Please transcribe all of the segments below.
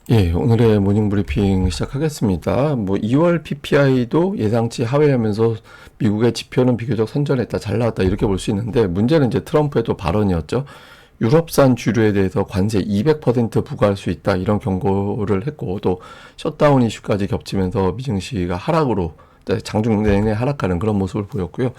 예, 오늘의 모닝 브리핑 시작하겠습니다. 2월 PPI도 예상치 하회하면서 미국의 지표는 비교적 선전했다, 잘 나왔다, 이렇게 볼 수 있는데, 문제는 이제 트럼프의 또 발언이었죠. 유럽산 주류에 대해서 관세 200% 부과할 수 있다, 이런 경고를 했고, 또 셧다운 이슈까지 겹치면서 미증시가 하락으로 장중 내내 하락하는 그런 모습을 보였고요.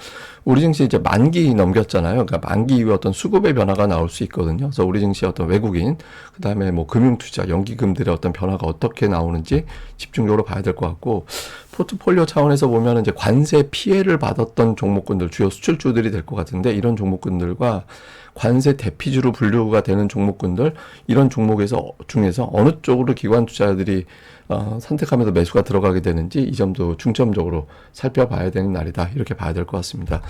우리 증시 이제 만기 넘겼잖아요. 그러니까 만기 이후에 어떤 수급의 변화가 나올 수 있거든요. 그래서 우리 증시 어떤 외국인, 그 다음에 뭐 금융투자, 연기금들의 어떤 변화가 어떻게 나오는지 집중적으로 봐야 될 것 같고, 포트폴리오 차원에서 보면 이제 관세 피해를 받았던 종목군들, 주요 수출주들이 될 것 같은데, 이런 종목군들과 관세 대피주로 분류가 되는 종목군들, 이런 종목에서 중에서 어느 쪽으로 기관 투자자들이 선택하면서 매수가 들어가게 되는지 이 점도 중점적으로 살펴봐야 되는 날이다, 이렇게 봐야 될 것 같습니다.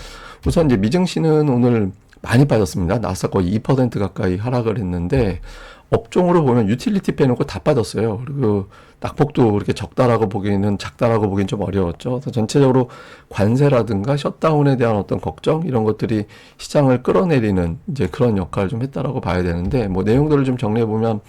우선 이제 미증시는 오늘 많이 빠졌습니다. 나스닥 거의 2% 가까이 하락을 했는데, 업종으로 보면 유틸리티 빼놓고 다 빠졌어요. 그리고 낙폭도 그렇게 적다라고 보기에는, 작다라고 보기엔 좀 어려웠죠. 그래서 전체적으로 관세라든가 셧다운에 대한 어떤 걱정, 이런 것들이 시장을 끌어내리는 이제 그런 역할을 좀 했다라고 봐야 되는데, 뭐 내용들을 좀 정리해 보면,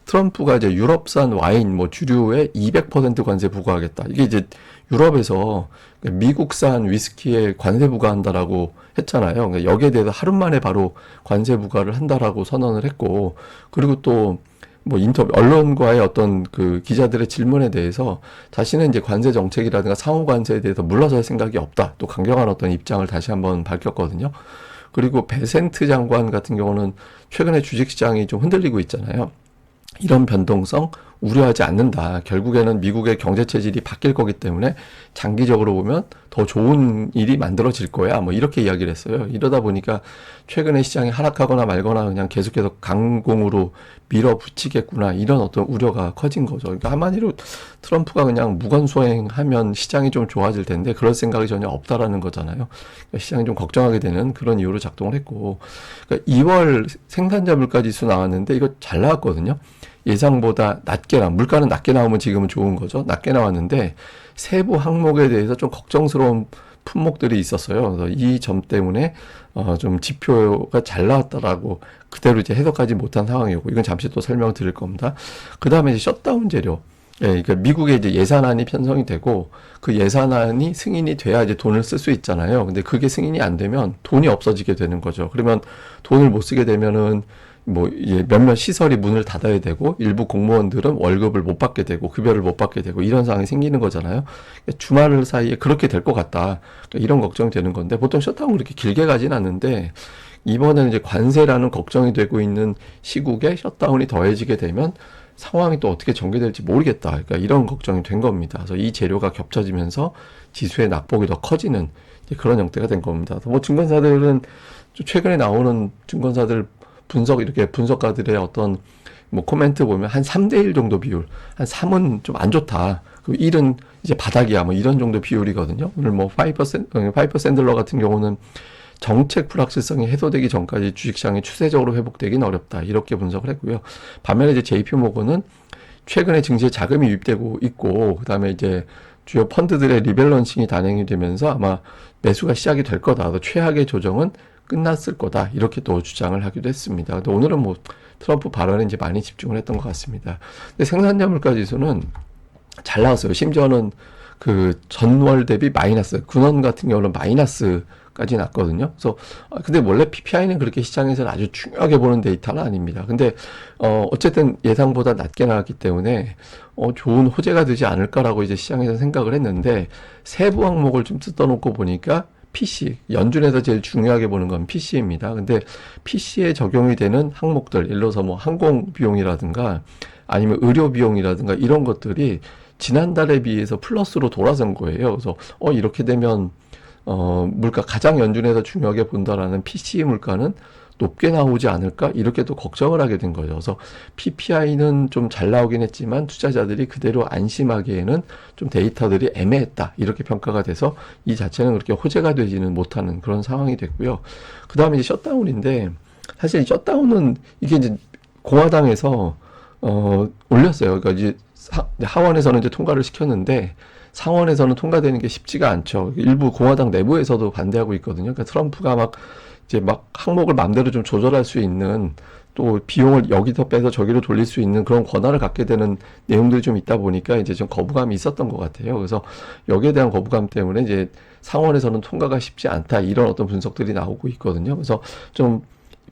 트럼프가 이제 유럽산 와인 뭐 주류에 200% 관세 부과하겠다. 이게 이제 유럽에서 미국산 위스키에 관세 부과한다라고 했잖아요. 그러니까 여기에 대해서 하루 만에 바로 관세 부과를 한다라고 선언을 했고, 그리고 또 뭐 인터뷰, 언론과의 어떤 그 기자들의 질문에 대해서 자신은 이제 관세 정책이라든가 상호 관세에 대해서 물러설 생각이 없다, 또 강경한 어떤 입장을 다시 한번 밝혔거든요. 그리고 베센트 장관 같은 경우는 최근에 주식시장이 좀 흔들리고 있잖아요. 이런 변동성 우려하지 않는다. 결국에는 미국의 경제 체질이 바뀔 거기 때문에 장기적으로 보면 더 좋은 일이 만들어질 거야, 뭐 이렇게 이야기를 했어요. 이러다 보니까 최근에 시장이 하락하거나 말거나 그냥 계속해서 강공으로 밀어붙이겠구나, 이런 어떤 우려가 커진 거죠. 그러니까 한마디로 트럼프가 그냥 무건수행하면 시장이 좀 좋아질 텐데 그럴 생각이 전혀 없다라는 거잖아요. 그러니까 시장이 좀 걱정하게 되는 그런 이유로 작동을 했고, 그러니까 2월 생산자 물가지수 나왔는데 이거 잘 나왔거든요. 예상보다 낮게 물가는 낮게 나오면 지금은 좋은 거죠. 낮게 나왔는데 세부 항목에 대해서 좀 걱정스러운 품목들이 있었어요. 그래서 이 점 때문에 좀 지표가 잘 나왔다라고 그대로 이제 해석하지 못한 상황이고, 이건 잠시 또 설명을 드릴 겁니다. 그 다음에 이제 셧다운 재료. 예, 그러니까 미국에 이제 예산안이 편성이 되고, 그 예산안이 승인이 돼야 이제 돈을 쓸 수 있잖아요. 근데 그게 승인이 안 되면 돈이 없어지게 되는 거죠. 그러면 돈을 못 쓰게 되면은 뭐 이제 몇몇 시설이 문을 닫아야 되고, 일부 공무원들은 월급을 못 받게 되고 급여를 못 받게 되고, 이런 상황이 생기는 거잖아요. 주말 사이에 그렇게 될 것 같다, 그러니까 이런 걱정이 되는 건데, 보통 셧다운 그렇게 길게 가진 않는데 이번에는 이제 관세라는 걱정이 되고 있는 시국에 셧다운이 더해지게 되면 상황이 또 어떻게 전개될지 모르겠다, 그러니까 이런 걱정이 된 겁니다. 그래서 이 재료가 겹쳐지면서 지수의 낙폭이 더 커지는 그런 형태가 된 겁니다. 뭐 증권사들은 최근에 나오는 증권사들 이렇게 분석가들의 어떤 뭐 코멘트 보면 한 3대1 정도 비율, 한 3은 좀 안 좋다, 그 1은 이제 바닥이야, 뭐 이런 정도 비율이거든요. 오늘 뭐 파이퍼 샌들러 같은 경우는 정책 불확실성이 해소되기 전까지 주식시장이 추세적으로 회복되긴 어렵다, 이렇게 분석을 했고요. 반면에 이제 JP 모건은 최근에 증시에 자금이 유입되고 있고, 그 다음에 이제 주요 펀드들의 리밸런싱이 단행이 되면서 아마 매수가 시작이 될 거다, 최악의 조정은 끝났을 거다, 이렇게 또 주장을 하기도 했습니다. 근데 오늘은 뭐 트럼프 발언에 이제 많이 집중을 했던 것 같습니다. 근데 생산자 물가 지수는 잘 나왔어요. 심지어는 그 전월 대비 마이너스, 근원 같은 경우는 마이너스까지 났거든요. 그래서 근데 원래 PPI는 그렇게 시장에서는 아주 중요하게 보는 데이터는 아닙니다. 근데 어쨌든 예상보다 낮게 나왔기 때문에 좋은 호재가 되지 않을까라고 이제 시장에서 생각을 했는데, 세부 항목을 좀 뜯어놓고 보니까 PC, 연준에서 제일 중요하게 보는 건 PC입니다. 근데 PC에 적용이 되는 항목들, 예를 들어서 뭐 항공 비용이라든가 아니면 의료 비용이라든가 이런 것들이 지난달에 비해서 플러스로 돌아선 거예요. 그래서 이렇게 되면 물가, 가장 연준에서 중요하게 본다라는 PC 물가는 높게 나오지 않을까, 이렇게 또 걱정을 하게 된 거죠. 그래서 PPI는 좀 잘 나오긴 했지만 투자자들이 그대로 안심하기에는 좀 데이터들이 애매했다, 이렇게 평가가 돼서 이 자체는 그렇게 호재가 되지는 못하는 그런 상황이 됐고요. 그 다음에 이제 셧다운인데, 사실 이 셧다운은 이게 이제 공화당에서 올렸어요. 그러니까 이제 하원에서는 이제 통과를 시켰는데 상원에서는 통과되는 게 쉽지가 않죠. 일부 공화당 내부에서도 반대하고 있거든요. 그러니까 트럼프가 막 항목을 마음대로 좀 조절할 수 있는 또 비용을 여기서 빼서 저기로 돌릴 수 있는 그런 권한을 갖게 되는 내용들이 좀 있다 보니까 이제 좀 거부감이 있었던 것 같아요. 그래서 여기에 대한 거부감 때문에 이제 상원에서는 통과가 쉽지 않다 이런 어떤 분석들이 나오고 있거든요. 그래서 좀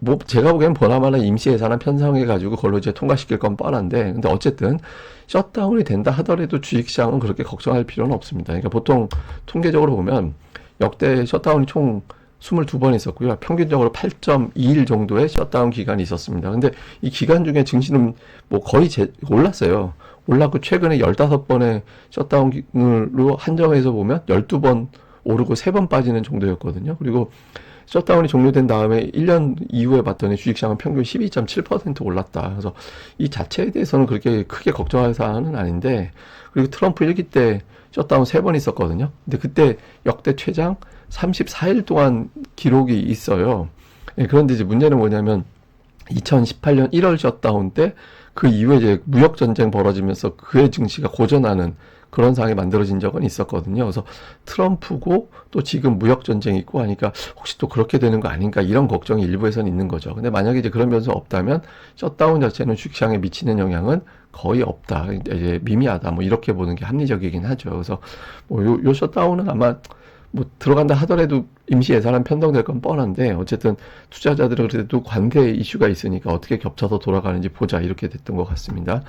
뭐 제가 보기엔 보나마나 임시 예산안 편성해 가지고 그걸로 이제 통과시킬 건 뻔한데, 근데 어쨌든 셧다운이 된다 하더라도 주식시장은 그렇게 걱정할 필요는 없습니다. 그러니까 보통 통계적으로 보면 역대 셧다운이 총 22번 있었고요. 평균적으로 8.2일 정도의 셧다운 기간이 있었습니다. 근데 이 기간 중에 증시는 뭐 거의 올랐어요. 올랐고 최근에 15번의 셧다운으로 한정해서 보면 12번 오르고 3번 빠지는 정도였거든요. 그리고 셧다운이 종료된 다음에 1년 이후에 봤더니 주식시장은 평균 12.7% 올랐다. 그래서 이 자체에 대해서는 그렇게 크게 걱정할 사안은 아닌데, 그리고 트럼프 1기 때 셧다운 3번 있었거든요. 근데 그때 역대 최장 34일 동안 기록이 있어요. 예, 그런데 이제 문제는 뭐냐면 2018년 1월 셧다운 때 그 이후에 이제 무역 전쟁 벌어지면서 그의 증시가 고전하는 그런 상황이 만들어진 적은 있었거든요. 그래서 트럼프고 또 지금 무역 전쟁이 있고 하니까 혹시 또 그렇게 되는 거 아닌가 이런 걱정이 일부에서는 있는 거죠. 근데 만약에 이제 그런 변수가 없다면 셧다운 자체는 주식시장에 미치는 영향은 거의 없다. 이제 미미하다. 뭐 이렇게 보는 게 합리적이긴 하죠. 그래서 뭐 요 셧다운은 아마 뭐 들어간다 하더라도 임시 예산안 편성될 건 뻔한데, 어쨌든 투자자들은 그래도 관세 이슈가 있으니까 어떻게 겹쳐서 돌아가는지 보자 이렇게 됐던 것 같습니다.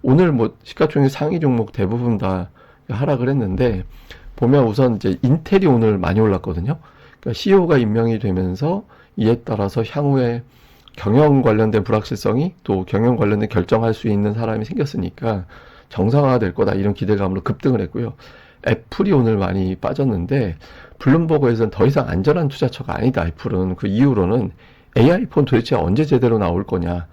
오늘 뭐 시가총액 상위 종목 대부분 다 하락을 했는데, 보면 우선 이제 인텔이 오늘 많이 올랐거든요. 그러니까 CEO가 임명이 되면서 이에 따라서 향후에 경영 관련된 불확실성이 또 경영 관련된 결정할 수 있는 사람이 생겼으니까 정상화될 거다 이런 기대감으로 급등을 했고요. 애플이 오늘 많이 빠졌는데, 블룸버그에서는 더 이상 안전한 투자처가 아니다. 애플은 그 이후로는 AI폰 도대체 언제 제대로 나올 거냐.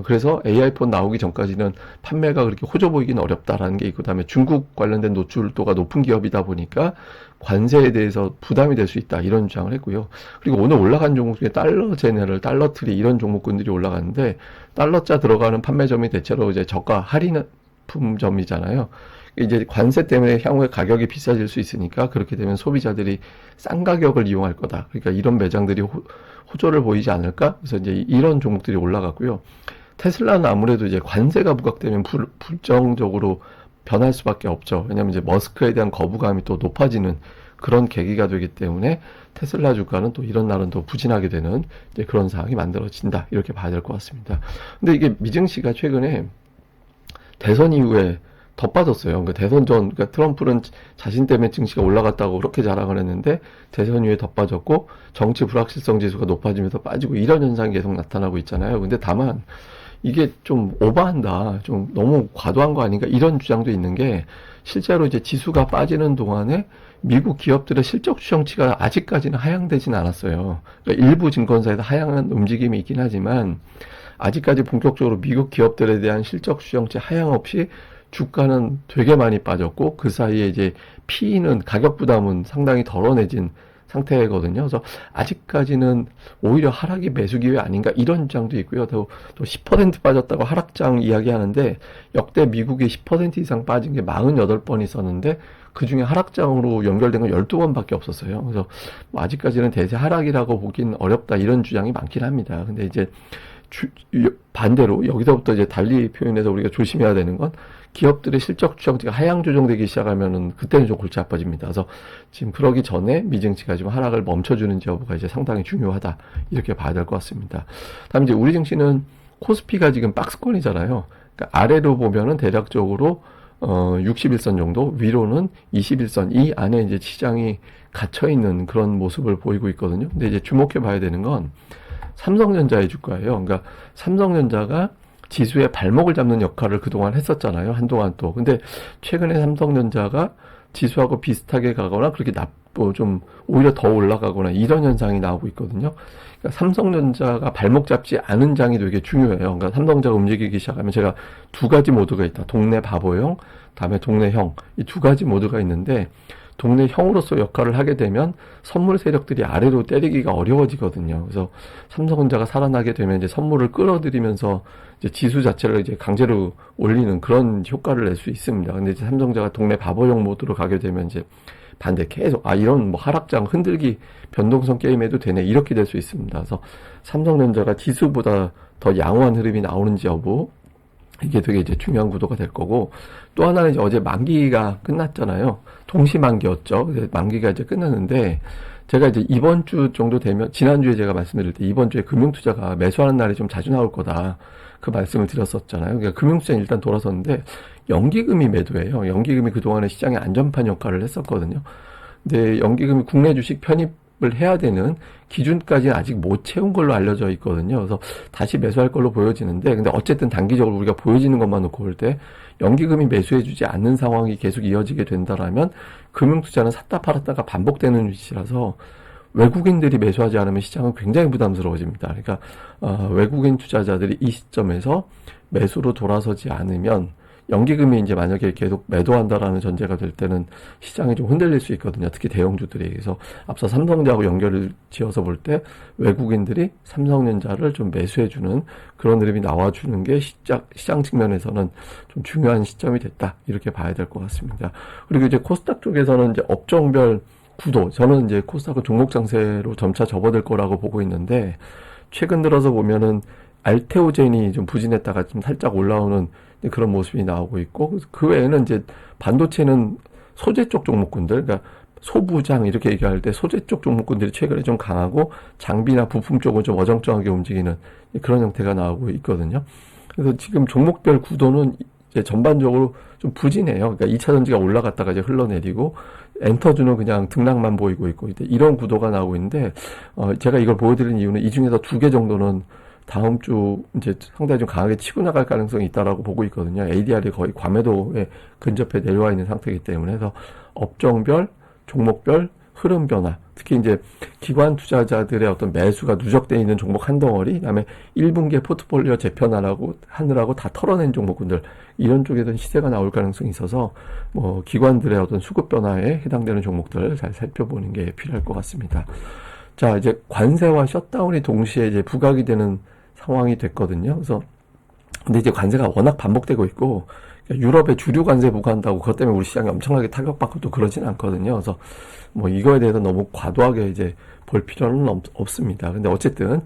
그래서 AI폰 나오기 전까지는 판매가 그렇게 호조 보이기는 어렵다라는 게 있고, 그다음에 중국 관련된 노출도가 높은 기업이다 보니까 관세에 대해서 부담이 될 수 있다 이런 주장을 했고요. 그리고 오늘 올라간 종목 중에 달러 제네럴, 달러트리 이런 종목군들이 올라갔는데, 달러자 들어가는 판매점이 대체로 이제 저가 할인품점이잖아요. 이제 관세 때문에 향후에 가격이 비싸질 수 있으니까 그렇게 되면 소비자들이 싼 가격을 이용할 거다. 그러니까 이런 매장들이 호조를 보이지 않을까? 그래서 이제 이런 종목들이 올라갔고요. 테슬라는 아무래도 이제 관세가 부각되면 불정적으로 변할 수밖에 없죠. 왜냐하면 이제 머스크에 대한 거부감이 또 높아지는 그런 계기가 되기 때문에 테슬라 주가는 또 이런 날은 또 부진하게 되는 이제 그런 상황이 만들어진다. 이렇게 봐야 될 것 같습니다. 근데 이게 미증시가 최근에 대선 이후에 더 빠졌어요. 그러니까 대선 전, 그러니까 트럼프는 자신 때문에 증시가 올라갔다고 그렇게 자랑을 했는데 대선 이후에 더 빠졌고 정치 불확실성 지수가 높아지면서 빠지고 이런 현상이 계속 나타나고 있잖아요. 근데 다만 이게 좀 오버한다, 좀 너무 과도한 거 아닌가 이런 주장도 있는 게, 실제로 이제 지수가 빠지는 동안에 미국 기업들의 실적 추정치가 아직까지는 하향되진 않았어요. 그러니까 일부 증권사에서 하향한 움직임이 있긴 하지만 아직까지 본격적으로 미국 기업들에 대한 실적 추정치 하향 없이 주가는 되게 많이 빠졌고, 그 사이에 이제 P는 가격 부담은 상당히 덜어내진 상태거든요. 그래서 아직까지는 오히려 하락이 매수 기회 아닌가 이런 주장도 있고요. 또 10% 빠졌다고 하락장 이야기하는데, 역대 미국이 10% 이상 빠진 게 48번 있었는데 그 중에 하락장으로 연결된 건 12번밖에 없었어요. 그래서 뭐 아직까지는 대세 하락이라고 보긴 어렵다 이런 주장이 많긴 합니다. 근데 이제 반대로 여기서부터 이제 달리 표현해서 우리가 조심해야 되는 건, 기업들의 실적 추정치가 하향 조정되기 시작하면은 그때는 좀 골치 아파집니다. 그래서 지금 그러기 전에 미증시가 지금 하락을 멈춰주는지 여부가 이제 상당히 중요하다 이렇게 봐야 될 것 같습니다. 다음 이제 우리 증시는 코스피가 지금 박스권이잖아요. 그러니까 아래로 보면은 대략적으로 61선 정도, 위로는 21선, 이 안에 이제 시장이 갇혀 있는 그런 모습을 보이고 있거든요. 근데 이제 주목해 봐야 되는 건 삼성전자의 주가예요. 그러니까 삼성전자가 지수의 발목을 잡는 역할을 그동안 했었잖아요. 한동안 또. 근데 최근에 삼성전자가 지수하고 비슷하게 가거나 그렇게 좀 오히려 더 올라가거나 이런 현상이 나오고 있거든요. 그러니까 삼성전자가 발목 잡지 않은 장이 되게 중요해요. 그러니까 삼성전자가 움직이기 시작하면, 제가 두 가지 모드가 있다. 동네 바보형, 다음에 동네형. 이 두 가지 모드가 있는데, 동네 형으로서 역할을 하게 되면 선물 세력들이 아래로 때리기가 어려워지거든요. 그래서 삼성전자가 살아나게 되면 이제 선물을 끌어들이면서 이제 지수 자체를 이제 강제로 올리는 그런 효과를 낼 수 있습니다. 근데 이제 삼성전자가 동네 바보형 모드로 가게 되면 이제 반대 계속 이런 뭐 하락장 흔들기 변동성 게임 해도 되네 이렇게 될 수 있습니다. 그래서 삼성전자가 지수보다 더 양호한 흐름이 나오는지 여부, 이게 되게 이제 중요한 구도가 될 거고, 또 하나는 이제 어제 만기가 끝났잖아요. 동시 만기였죠. 만기가 이제 끝났는데, 제가 이제 이번 주 정도 되면, 지난주에 제가 말씀드릴 때 이번 주에 금융투자가 매수하는 날이 좀 자주 나올 거다. 그 말씀을 드렸었잖아요. 그러니까 금융투자는 일단 돌아섰는데, 연기금이 매도예요. 연기금이 그동안에 시장의 안전판 역할을 했었거든요. 근데 연기금이 국내 주식 편입을 해야 되는 기준까지는 아직 못 채운 걸로 알려져 있거든요. 그래서 다시 매수할 걸로 보여지는데, 근데 어쨌든 단기적으로 우리가 보여지는 것만 놓고 볼 때 연기금이 매수해주지 않는 상황이 계속 이어지게 된다라면 금융투자는 샀다 팔았다가 반복되는 위치라서 외국인들이 매수하지 않으면 시장은 굉장히 부담스러워집니다. 그러니까 외국인 투자자들이 이 시점에서 매수로 돌아서지 않으면 연기금이 이제 만약에 계속 매도한다라는 전제가 될 때는 시장이 좀 흔들릴 수 있거든요. 특히 대형주들이. 그래서 앞서 삼성전자하고 연결을 지어서 볼 때 외국인들이 삼성전자를 좀 매수해주는 그런 흐름이 나와주는 게 시장 측면에서는 좀 중요한 시점이 됐다. 이렇게 봐야 될 것 같습니다. 그리고 이제 코스닥 쪽에서는 이제 업종별 구도, 저는 이제 코스닥은 종목 장세로 점차 접어들 거라고 보고 있는데, 최근 들어서 보면은 알테오젠이 좀 부진했다가 좀 살짝 올라오는 그런 모습이 나오고 있고, 그 외에는 이제 반도체는 소재 쪽 종목군들, 그러니까 소부장 이렇게 얘기할 때 소재 쪽 종목군들이 최근에 좀 강하고 장비나 부품 쪽은 좀 어정쩡하게 움직이는 그런 형태가 나오고 있거든요. 그래서 지금 종목별 구도는 이제 전반적으로 좀 부진해요. 그러니까 2차 전지가 올라갔다가 이제 흘러내리고 엔터주는 그냥 등락만 보이고 있고 이런 구도가 나오고 있는데, 제가 이걸 보여드리는 이유는 이 중에서 2개 정도는 다음 주 이제 상당히 좀 강하게 치고 나갈 가능성이 있다라고 보고 있거든요. ADR이 거의 과매도에 근접해 내려와 있는 상태이기 때문에. 그래서 업종별, 종목별 흐름 변화, 특히 이제 기관 투자자들의 어떤 매수가 누적되어 있는 종목 한 덩어리, 그다음에 1분기에 포트폴리오 하느라고 다 털어낸 종목군들, 이런 쪽에는 시세가 나올 가능성이 있어서 뭐 기관들의 어떤 수급 변화에 해당되는 종목들을 잘 살펴보는 게 필요할 것 같습니다. 자, 이제 관세와 셧다운이 동시에 이제 부각이 되는 상황이 됐거든요. 그래서 근데 이제 관세가 워낙 반복되고 있고, 유럽의 주류 관세 부과한다고 그것 때문에 우리 시장이 엄청나게 타격받고 또 그러진 않거든요. 그래서 뭐 이거에 대해서 너무 과도하게 이제 볼 필요는 없습니다. 근데 어쨌든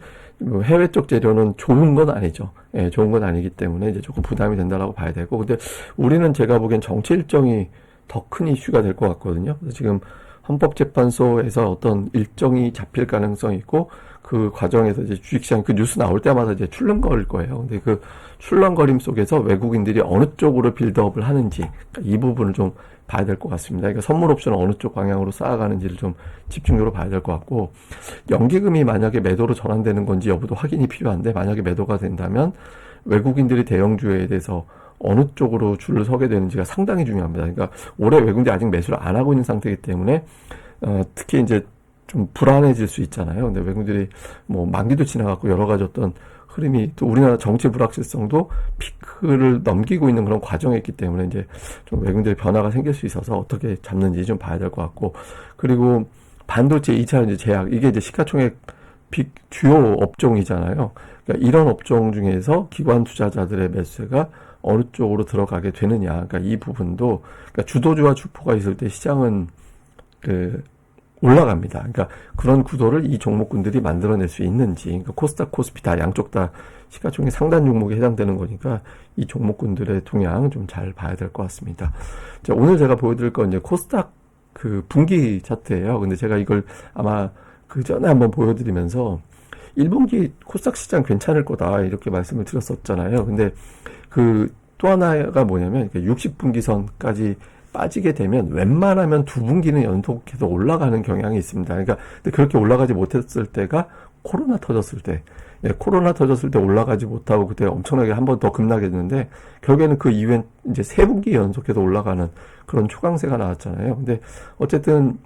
해외 쪽 재료는 좋은 건 아니죠. 예, 좋은 건 아니기 때문에 이제 조금 부담이 된다라고 봐야 되고, 근데 우리는 제가 보기엔 정치 일정이 더 큰 이슈가 될 것 같거든요. 그래서 지금 헌법재판소에서 어떤 일정이 잡힐 가능성이 있고, 그 과정에서 이제 주식시장 그 뉴스 나올 때마다 이제 출렁거릴 거예요. 근데 그 출렁거림 속에서 외국인들이 어느 쪽으로 빌드업을 하는지, 이 부분을 좀 봐야 될 것 같습니다. 그러니까 선물 옵션을 어느 쪽 방향으로 쌓아가는지를 좀 집중적으로 봐야 될 것 같고, 연기금이 만약에 매도로 전환되는 건지 여부도 확인이 필요한데, 만약에 매도가 된다면 외국인들이 대형주에 대해서 어느 쪽으로 줄을 서게 되는지가 상당히 중요합니다. 그러니까 올해 외국인들이 아직 매수를 안 하고 있는 상태이기 때문에 특히 이제 좀 불안해질 수 있잖아요. 근데 외국인들이 뭐 만기도 지나갔고 여러 가지 어떤 흐름이, 또 우리나라 정치 불확실성도 피크를 넘기고 있는 그런 과정에 있기 때문에 이제 좀 외국인들의 변화가 생길 수 있어서 어떻게 잡는지 좀 봐야 될 것 같고, 그리고 반도체 2차 이제 제약, 이게 이제 시가총액 주요 업종이잖아요. 그러니까 이런 업종 중에서 기관 투자자들의 매수가 어느 쪽으로 들어가게 되느냐. 그러니까 이 부분도, 그러니까 주도주와 주포가 있을 때 시장은 올라갑니다. 그러니까 그런 구도를 이 종목군들이 만들어낼 수 있는지, 그러니까 코스닥, 코스피 다 양쪽 다 시가총액 상단 종목에 해당되는 거니까 이 종목군들의 동향 좀 잘 봐야 될 것 같습니다. 자, 오늘 제가 보여드릴 건 이제 코스닥 그 분기 차트예요. 근데 제가 이걸 아마 그 전에 한번 보여드리면서 1분기 코스닥 시장 괜찮을 거다 이렇게 말씀을 드렸었잖아요. 근데 그 또 하나가 뭐냐면 60분기 선까지 빠지게 되면 웬만하면 2분기는 연속해서 올라가는 경향이 있습니다. 그러니까 근데 그렇게 올라가지 못했을 때가 코로나 터졌을 때, 코로나 터졌을 때 올라가지 못하고 그때 엄청나게 한 번 더 급락했는데, 결국에는 그 이후엔 이제 3분기 연속해서 올라가는 그런 초강세가 나왔잖아요. 근데 어쨌든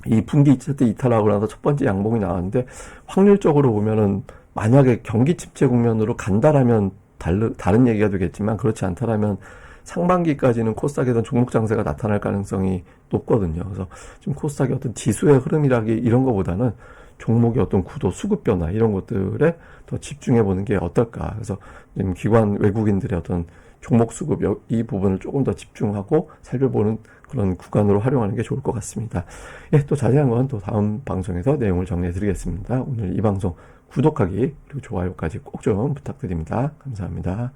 이 분기 차트 이탈하고 나서 첫 번째 양봉이 나왔는데, 확률적으로 보면은 만약에 경기 침체 국면으로 간다라면 다른 얘기가 되겠지만, 그렇지 않다라면 상반기까지는 코스닥에선 종목 장세가 나타날 가능성이 높거든요. 그래서 지금 코스닥의 어떤 지수의 흐름이라기 이런 거보다는 종목의 어떤 구도, 수급 변화 이런 것들에 더 집중해 보는 게 어떨까. 그래서 지금 기관 외국인들의 어떤 종목 수급 이 부분을 조금 더 집중하고 살펴보는 그런 구간으로 활용하는 게 좋을 것 같습니다. 예, 또 자세한 건 또 다음 방송에서 내용을 정리해 드리겠습니다. 오늘 이 방송 구독하기 그리고 좋아요까지 꼭 좀 부탁드립니다. 감사합니다.